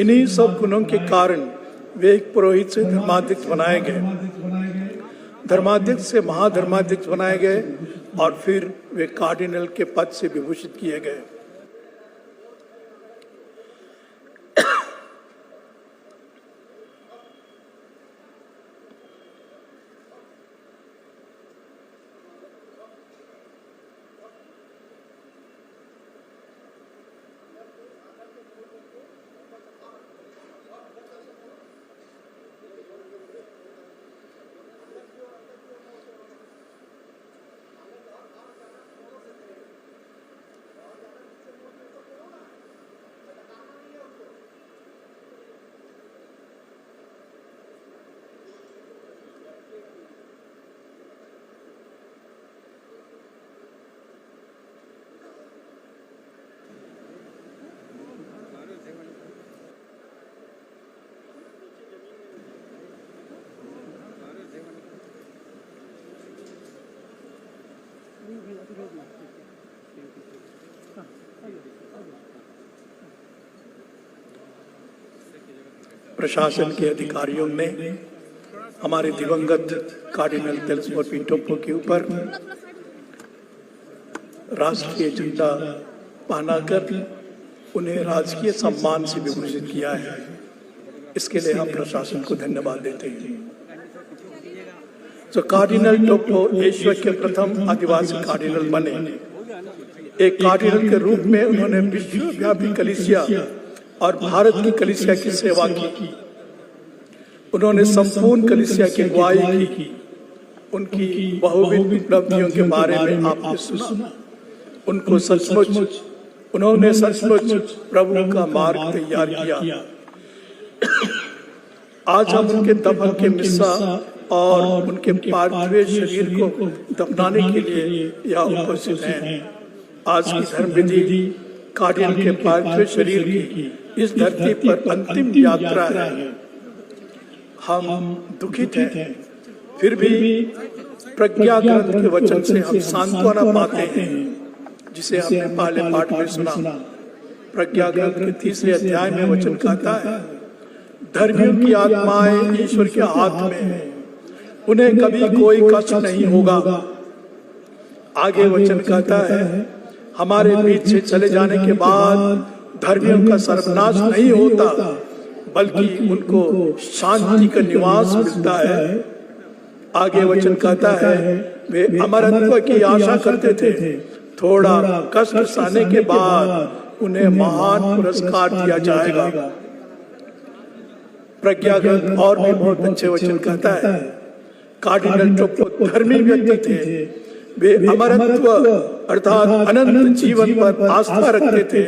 इन्हीं सब गुणों के कारण वे एक पुरोहित से धर्माध्यक्ष बनाए गए, धर्माध्यक्ष से महाधर्माध्यक्ष बनाए गए और फिर वे कार्डिनल के पद से विभूषित किए गए। प्रशासन के अधिकारियों ने हमारे दिवंगत कार्डिनल तेल्समोर पिंटोपो के ऊपर राष्ट्रीय झंडा पहनाकर उन्हें राजकीय सम्मान से विभूषित किया है। इसके लिए हम प्रशासन को धन्यवाद देते हैं। तो कार्डिनल टोप्पो एशिया के प्रथम आदिवासी कार्डिनल बने। एक कार्डिनल के रूप में उन्होंने विश्वव्यापी कलीसिया और भारत की कलीसिया की सेवा की। उन्होंने संपूर्ण कलीसिया की अगुवाई की। उनकी बहुविध उपलब्धियों के बारे में आपने सुना। उन्होंने सचमुच प्रभु का मार्ग तैयार किया। आज हम उनके दफन के मिस्सा और उनके पार्थिव शरीर को दफनाने के लिए यहाँ उपस्थित हैं। आज की धर्म विधि कार्डिनल के पार्थिव शरीर की इस धरती पर अंतिम यात्रा है। हम दुखित हैं, फिर भी प्रज्ञा ग्रंथ के वचन से हम सांत्वना पाते हैं, जिसे हमने पहले पाठ में सुना। प्रज्ञा ग्रंथ के 3 अध्याय में वचन कहता है, धर्मियों की आत्माएं ईश्वर के हाथ में है, उन्हें कभी कोई कष्ट नहीं होगा। आगे वचन कहता है, हमारे बीच से चले जाने के बाद धर्मियों का सर्वनाश नहीं होता, बल्कि उनको शांति का निवास मिलता है। आगे वचन कहता है, वे अमरत्व की आशा करते थे, थोड़ा कष्ट सहने के बाद उन्हें महान पुरस्कार दिया जाएगा। प्रज्ञा ग्रंथ और भी बहुत अच्छे वचन कहता है, कार्डिनल टोप्पो धर्मी व्यक्ति थे। वे अमरत्व अर्थात अनंत जीवन पर आस्था रखते थे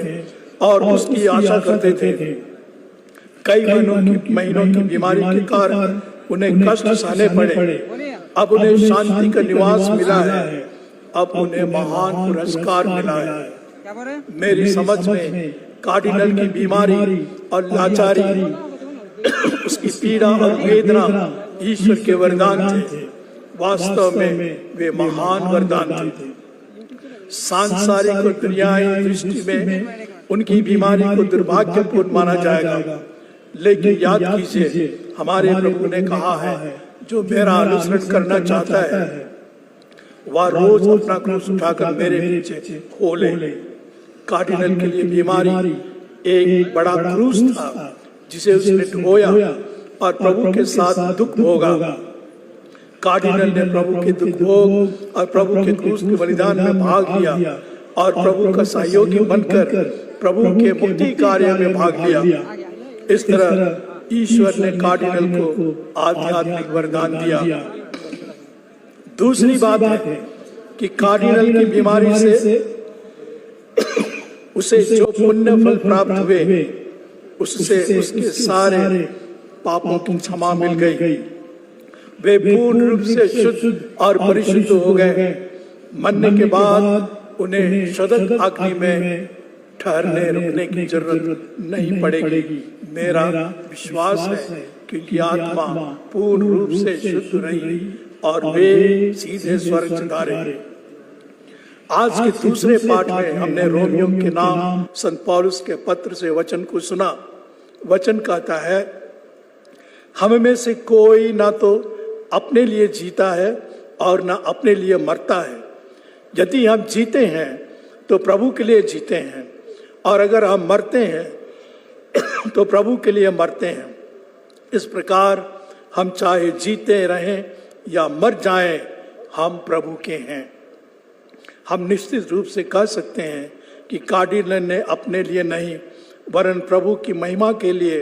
और उसकी आशा करते थे। कई महीनों की बीमारी के कारण उन्हें कष्ट सहने पड़े। अब उन्हें शांति का निवास मिला है। अब उन्हें महान पुरस्कार मिला है। मेरी समझ में कार्डिनल की बीमारी और लाचारी, उसकी पीड़ा और वेदना ईश्वर के वरदान थे। वास्तव में वे महान वरदान थे। सांसारिक और दुनियाई दृष्टि में उनकी बीमारी को दुर्भाग्यपूर्ण माना जाएगा, लेकिन याद कीजिए, हमारे प्रभु ने कहा है, जो मेरा अनुसरण करना चाहता है वह रोज अपना क्रूस उठाकर मेरे पीछे हो ले। कार्डिनल के लिए बीमारी एक बड़ा क्रूस था, जिसे उसने ढोया और प्रभु के साथ दुख भोगा। कार्डिनल ने प्रभु के दुख भोग और प्रभु के क्रूस के बलिदान में भाग लिया और प्रभु का सहयोगी बनकर प्रभु के मुक्ति कार्य में भाग लिया। इस तरह ईश्वर ने कार्डिनल को आध्यात्मिक वरदान दिया। दूसरी बात है कि कार्डिनल की बीमारी से उसे जो पुण्य फल प्राप्त हुए, उससे उसके सारे पापों की क्षमा मिल गई। वे पूर्ण रूप से शुद्ध और परिशुद्ध हो गए। मरने के बाद उन्हें सतत अग्नि में ठहरने रुकने की जरूरत नहीं पड़ेगी। मेरा विश्वास है कि उनकी आत्मा पूर्ण रूप से शुद्ध रही और वे सीधे स्वर्ग सिधारे। आज के दूसरे पाठ में हमने रोमियो के नाम संत पौलुस के पत्र से वचन को सुना। वचन कहता है, हम में से कोई ना तो अपने लिए जीता है और ना अपने लिए मरता है। यदि हम जीते हैं तो प्रभु के लिए जीते हैं, और अगर हम मरते हैं तो प्रभु के लिए मरते हैं। इस प्रकार हम चाहे जीते रहें या मर जाएं, हम प्रभु के हैं। हम निश्चित रूप से कह सकते हैं कि कार्डिनल ने अपने लिए नहीं वरन प्रभु की महिमा के लिए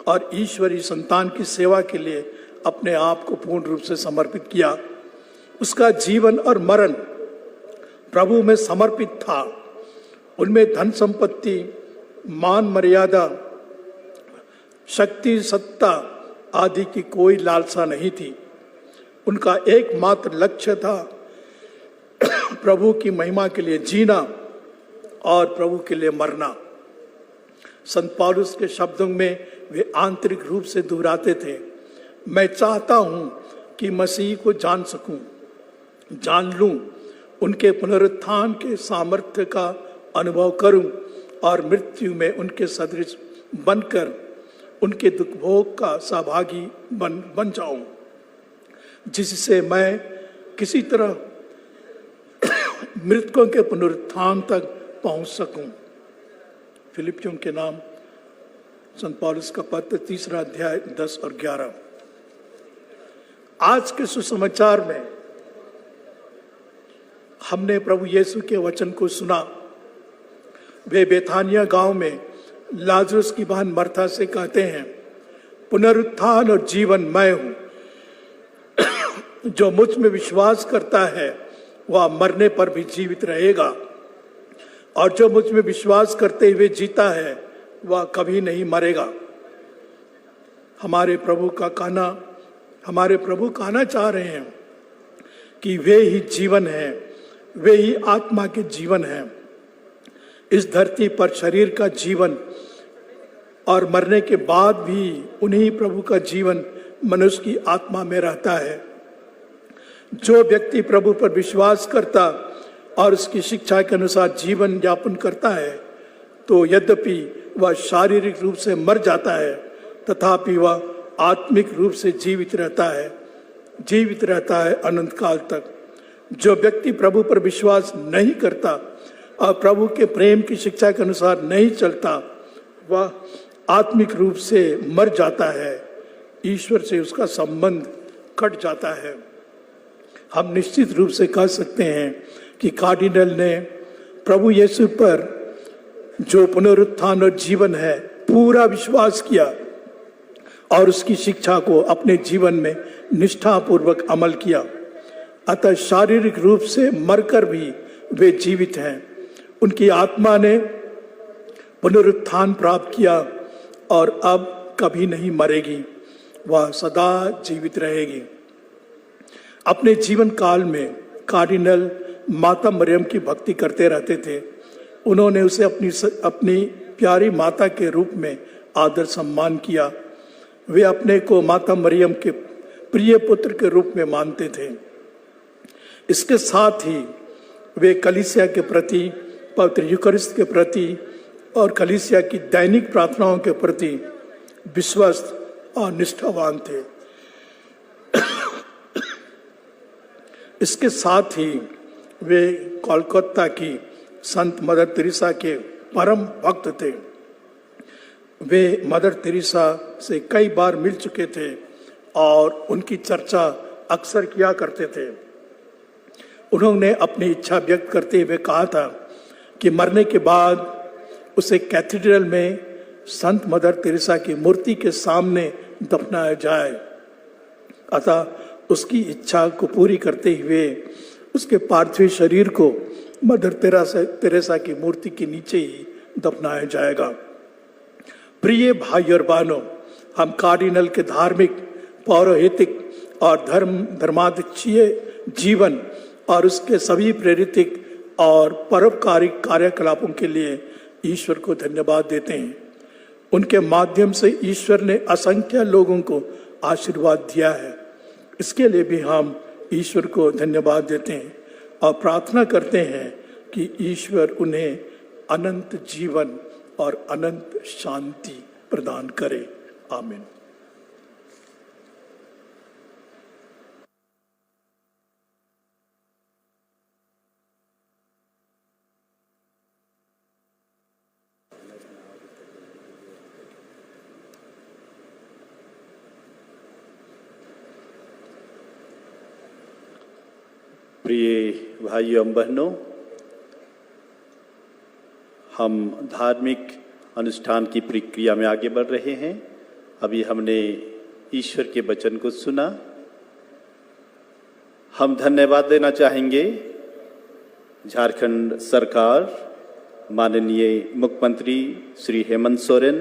और ईश्वरीय संतान की सेवा के लिए अपने आप को पूर्ण रूप से समर्पित किया। उसका जीवन और मरण प्रभु में समर्पित था। उनमें धन संपत्ति, मान मर्यादा, शक्ति, सत्ता आदि की कोई लालसा नहीं थी। उनका एकमात्र लक्ष्य था प्रभु की महिमा के लिए जीना और प्रभु के लिए मरना। संत पौलुस के शब्दों में वे आंतरिक रूप से दोहराते थे, मैं चाहता हूं कि मसीह को जान सकूं, जान लूं, उनके पुनरुत्थान के सामर्थ्य का अनुभव करूं और मृत्यु में उनके सदृश बनकर उनके दुख भोग का सहभागी बन जाऊं, जिससे मैं किसी तरह मृतकों के पुनरुत्थान तक पहुंच सकूं। फिलिपियों के नाम संत पौलुस का पत्र 3 अध्याय 10 और 11। आज के सुसमाचार में हमने प्रभु यीशु के वचन को सुना। वे बेथानिया गांव में लाजरुस की बहन मर्था से कहते हैं, पुनरुत्थान और जीवन मैं हूं। जो मुझ में विश्वास करता है वह मरने पर भी जीवित रहेगा, और जो मुझ में विश्वास करते हुए जीता है वह कभी नहीं मरेगा। हमारे प्रभु कहना चाह रहे हैं कि वे ही जीवन हैं, वे ही आत्मा के जीवन हैं। इस धरती पर शरीर का जीवन और मरने के बाद भी उन्हीं प्रभु का जीवन मनुष्य की आत्मा में रहता है। जो व्यक्ति प्रभु पर विश्वास करता और उसकी शिक्षा के अनुसार जीवन यापन करता है, तो यद्यपि वह शारीरिक रूप से मर जाता है, तथापि वह आत्मिक रूप से जीवित रहता है अनंत काल तक। जो व्यक्ति प्रभु पर विश्वास नहीं करता और प्रभु के प्रेम की शिक्षा के अनुसार नहीं चलता, वह आत्मिक रूप से मर जाता है, ईश्वर से उसका संबंध कट जाता है। हम निश्चित रूप से कह सकते हैं कि कार्डिनल ने प्रभु यीशु पर जो पुनरुत्थान और जीवन है पूरा विश्वास किया और उसकी शिक्षा को अपने जीवन में निष्ठापूर्वक अमल किया। अतः शारीरिक रूप से मरकर भी वे जीवित हैं। उनकी आत्मा ने पुनरुत्थान प्राप्त किया और अब कभी नहीं मरेगी, वह सदा जीवित रहेगी। अपने जीवन काल में कार्डिनल माता मरियम की भक्ति करते रहते थे। उन्होंने उसे अपनी प्यारी माता के रूप में आदर सम्मान किया। वे अपने को माता मरियम के प्रिय पुत्र के रूप में मानते थे। इसके साथ ही वे कलीसिया के प्रति, पवित्र यूकरिस्त के प्रति और कलीसिया की दैनिक प्रार्थनाओं के प्रति विश्वस्त और निष्ठावान थे। इसके साथ ही वे कोलकाता की संत मदर तेरेसा के परम भक्त थे। वे मदर तेरेसा से कई बार मिल चुके थे और उनकी चर्चा अक्सर किया करते थे। उन्होंने अपनी इच्छा व्यक्त करते हुए कहा था कि मरने के बाद उसे कैथेड्रल में संत मदर तेरेसा की मूर्ति के सामने दफनाया जाए। अतः उसकी इच्छा को पूरी करते हुए उसके पार्थिव शरीर को मदर तेरेसा की मूर्ति के नीचे ही दफनाया जाएगा। प्रिय भाई और बहनों, हम कार्डिनल के धार्मिक, पौरोहितिक और धर्माध्यक्षीय जीवन और उसके सभी प्रेरितिक और परोपकारिक कार्यकलापों के लिए ईश्वर को धन्यवाद देते हैं। उनके माध्यम से ईश्वर ने असंख्य लोगों को आशीर्वाद दिया है। इसके लिए भी हम ईश्वर को धन्यवाद देते हैं और प्रार्थना करते हैं कि ईश्वर उन्हें अनंत जीवन और अनंत शांति प्रदान करे। आमीन। प्रिय भाइयों एवं बहनों, हम धार्मिक अनुष्ठान की प्रक्रिया में आगे बढ़ रहे हैं। अभी हमने ईश्वर के वचन को सुना। हम धन्यवाद देना चाहेंगे झारखंड सरकार, माननीय मुख्यमंत्री श्री हेमंत सोरेन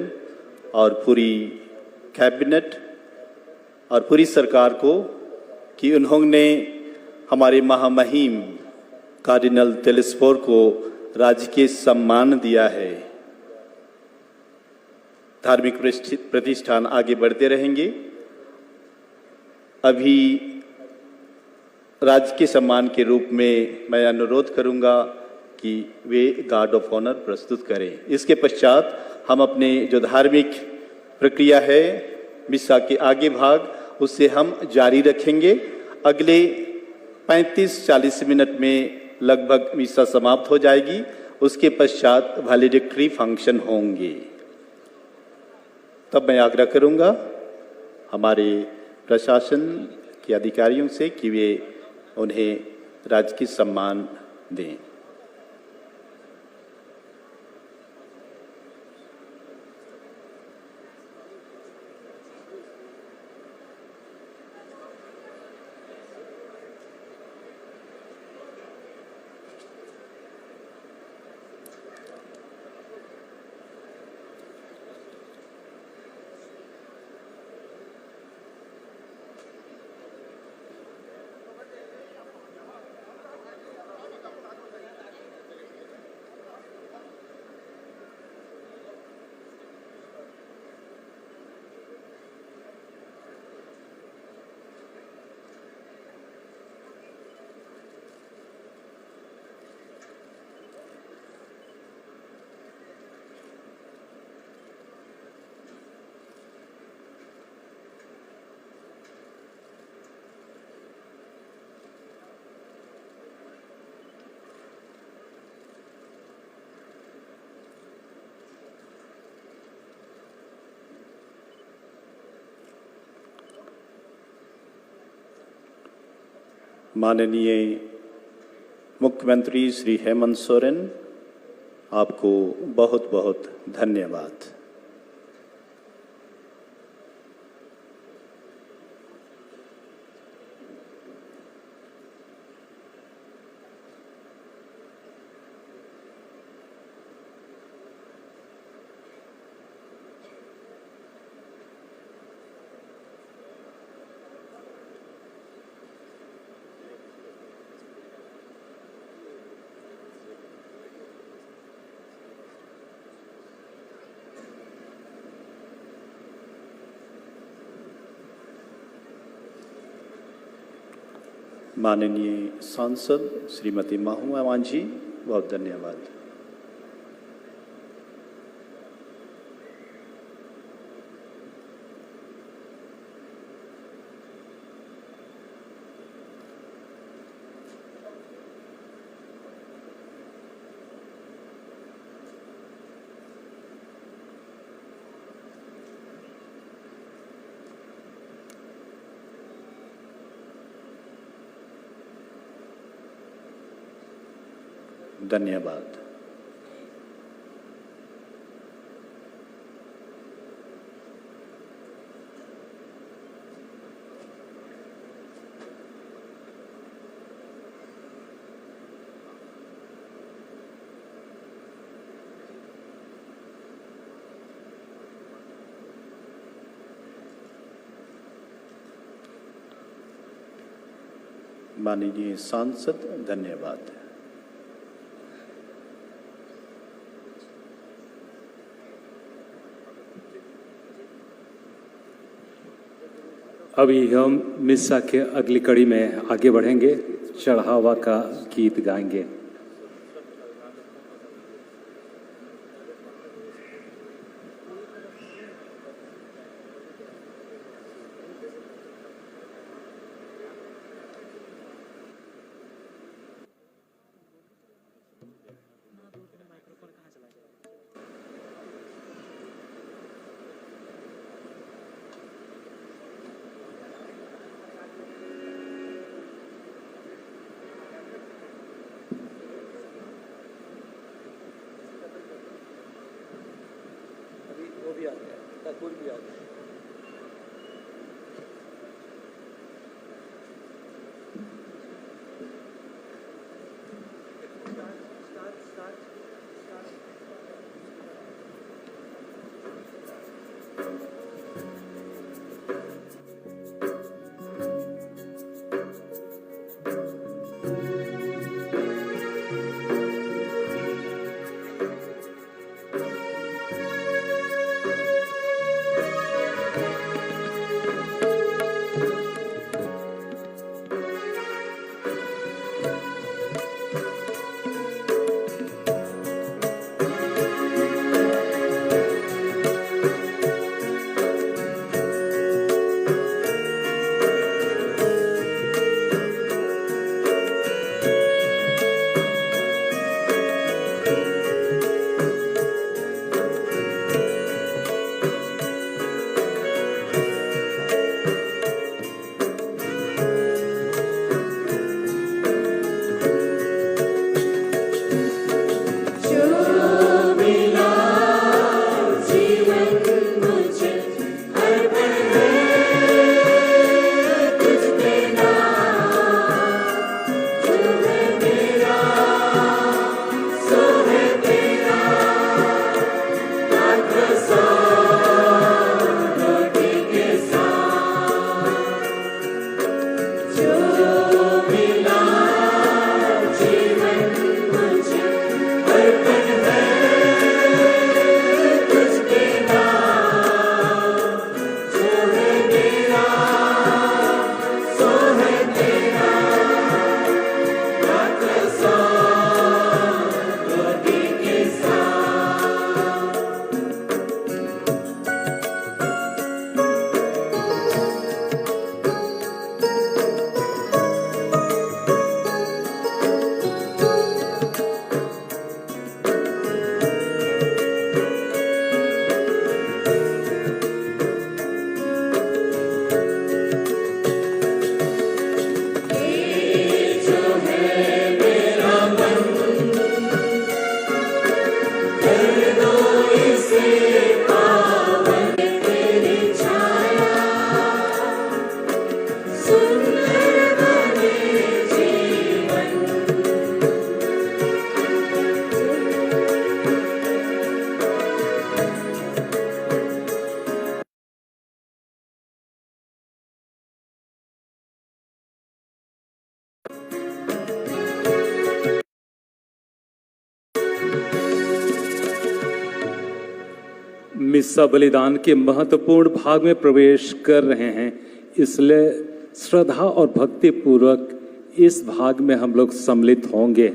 और पूरी कैबिनेट और पूरी सरकार को कि उन्होंने हमारे महामहिम कार्डिनल तेलिस्फोर को राजकीय सम्मान दिया है। धार्मिक प्रतिष्ठान आगे बढ़ते रहेंगे। अभी राजकीय सम्मान के रूप में मैं अनुरोध करूंगा कि वे गार्ड ऑफ ऑनर प्रस्तुत करें। इसके पश्चात हम अपने जो धार्मिक प्रक्रिया है मिसा के आगे भाग उससे हम जारी रखेंगे। अगले 35-40 मिनट में लगभग मिसा समाप्त हो जाएगी। उसके पश्चात वैलेडिक्टरी फंक्शन होंगे। तब मैं आग्रह करूंगा हमारे प्रशासन के अधिकारियों से कि वे उन्हें राजकीय सम्मान दें। माननीय मुख्यमंत्री श्री हेमंत सोरेन, आपको बहुत बहुत धन्यवाद। माननीय सांसद श्रीमती महुआ मांझी, बहुत धन्यवाद। धन्यवाद। माननीय सांसद, धन्यवाद। अभी हम मिस्सा के अगली कड़ी में आगे बढ़ेंगे। चढ़ावा का गीत गाएंगे। भी आ गया, ठाकुर भी आ गया। मिस्सा बलिदान के महत्वपूर्ण भाग में प्रवेश कर रहे हैं, इसलिए श्रद्धा और भक्ति पूर्वक इस भाग में हम लोग सम्मिलित होंगे।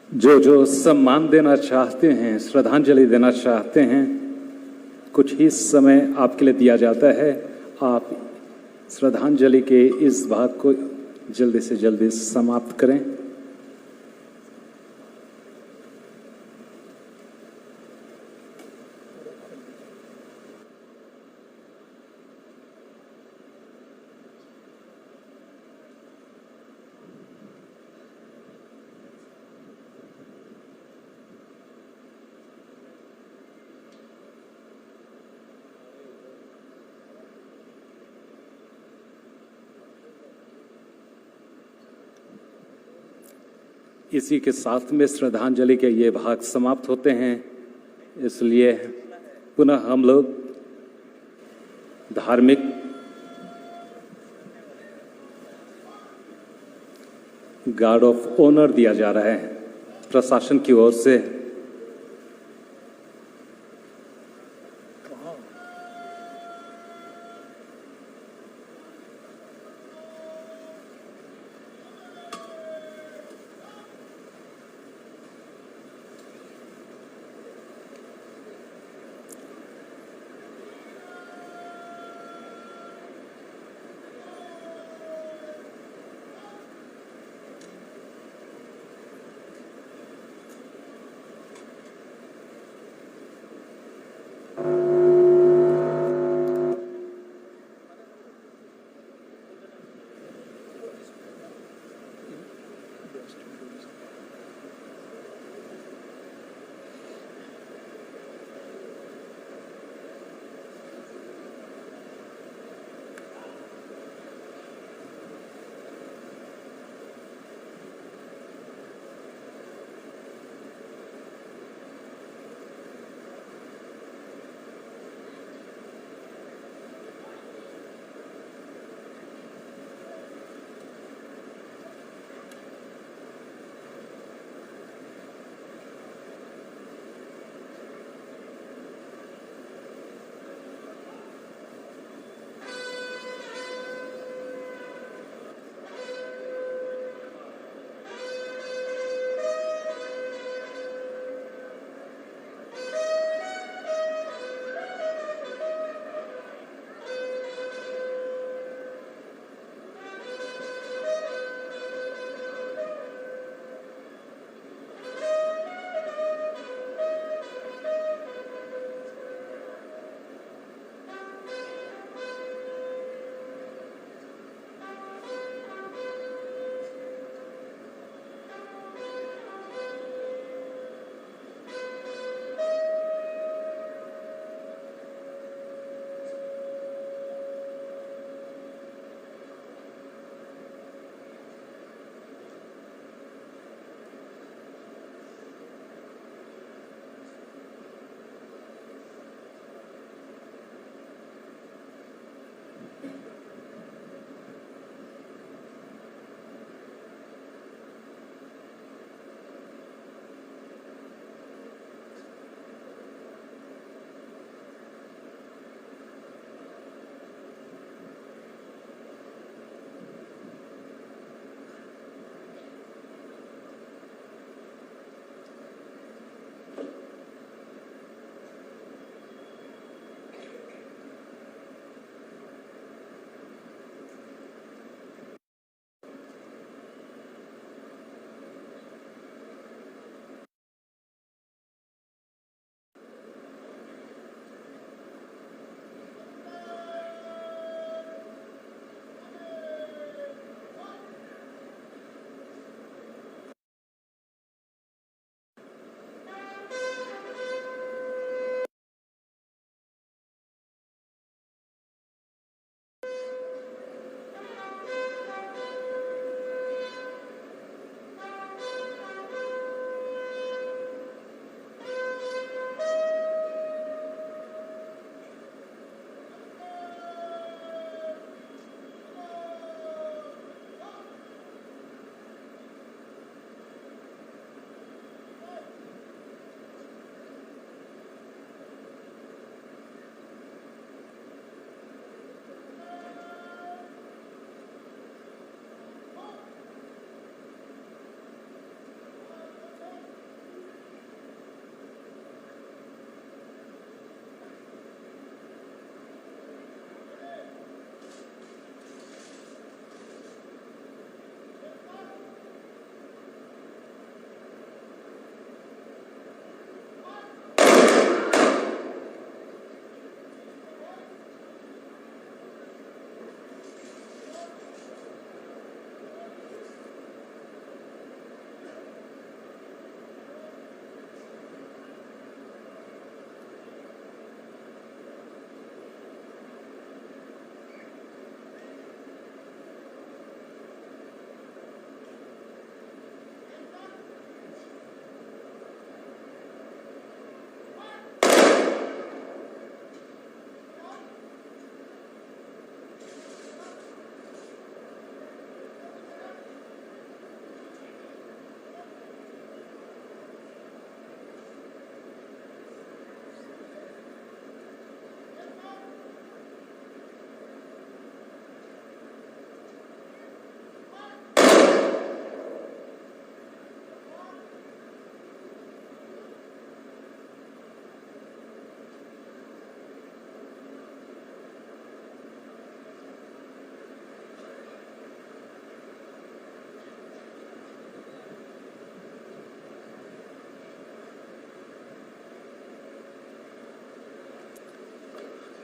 जो सम्मान देना चाहते हैं, श्रद्धांजलि देना चाहते हैं, कुछ ही समय आपके लिए दिया जाता है। आप श्रद्धांजलि के इस भाग को जल्दी से जल्दी समाप्त करें। इसी के साथ में श्रद्धांजलि के ये भाग समाप्त होते हैं। इसलिए पुनः हम लोग धार्मिक गार्ड ऑफ ऑनर दिया जा रहा है प्रशासन की ओर से।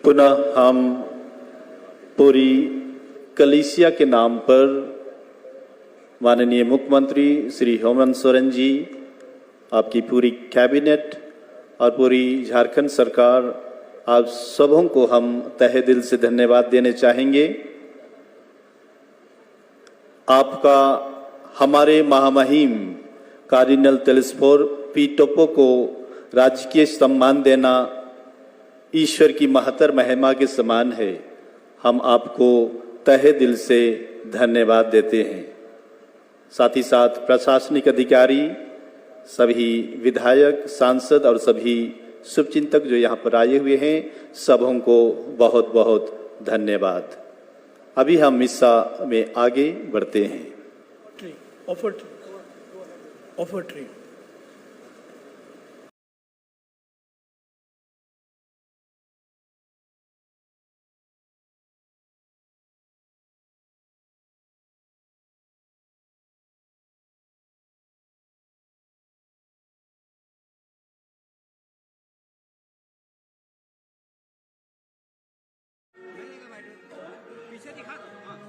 पुनः हम पूरी कलीसिया के नाम पर माननीय मुख्यमंत्री श्री हेमंत सोरेन जी, आपकी पूरी कैबिनेट और पूरी झारखंड सरकार, आप सबों को हम तहे दिल से धन्यवाद देने चाहेंगे। आपका हमारे महामहिम कार्डिनल तेलिस्फोर पी टोपो को राजकीय सम्मान देना ईश्वर की महत्तर महिमा के समान है। हम आपको तहे दिल से धन्यवाद देते हैं। साथ ही साथ प्रशासनिक अधिकारी, सभी विधायक, सांसद और सभी शुभचिंतक जो यहाँ पर आए हुए हैं, सबों को बहुत बहुत धन्यवाद। अभी हम मिस्सा में आगे बढ़ते हैं। ऑफर ट्री पीछे दिखा दो।